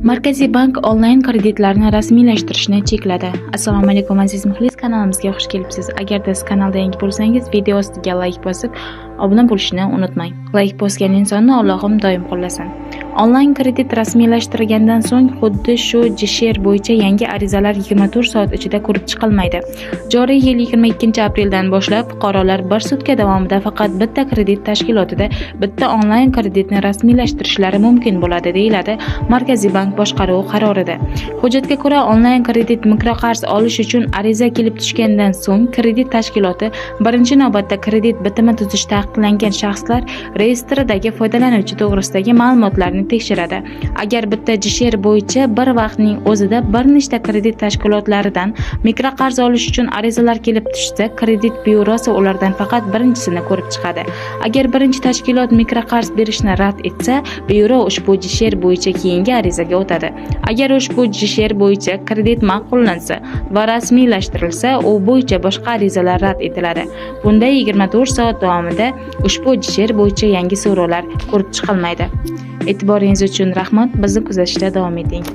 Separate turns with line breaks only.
Markaziy bank onlayn kreditlarni rasmiylashtirishni chekladi. Assalomu alaykum aziz muxlis, kanalimizga xush kelibsiz. Agar siz kanalda yangi bo'lsangiz, video ostiga like bosib, obuna bo'lishni unutmang. Like bosgan insonni Allohim doim qo'llasin. Onlayn kredit rasmiylashtirgandan so'ng xuddi shu JSHR bo'yicha yangi arizalar 24 soat ichida ko'rib chiqilmaydi. Joriy yil 22-apreldan boshlab fuqarolar 1 sutka davomida faqat bitta kredit tashkilotida bitta onlayn kreditni rasmiylashtirishlari mumkin bo'ladi, deyiladi Markaziy bank boshqaruvi qarorida. Hujjatga ko'ra, onlayn kredit mikroqarz olish uchun ariza kelib tushgandan so'ng kredit tashkiloti birinchi navbatda kredit bitimi tuzish taqiqlangan shaxslar reyestridagi foydalanuvchi to'g'risidagi ma'lumotlarni tekshiradi. Agar bitta JSHR bo'yicha bir vaqtning o'zida bir nechta kredit tashkilotlaridan mikroqarz olish uchun arizalar kelib tushsa, kredit byurosi ulardan faqat birinchisini ko'rib chiqadi. Agar birinchi tashkilot mikroqarz berishni rad etsa, byuro ushbu JSHR bo'yicha keyingi arizaga o'tadi. Agar ushbu JSHR bo'yicha kredit ma'qullansa va rasmiylashtirilsa, u bo'yicha boshqa arizalar rad etiladi. Bunda 24 soat davomida ushbu JSHR bo'yicha yangi so'rovlar ko'rib chiqilmaydi. E'tiboringiz uchun rahmat. Bizni kuzatishda davom eting.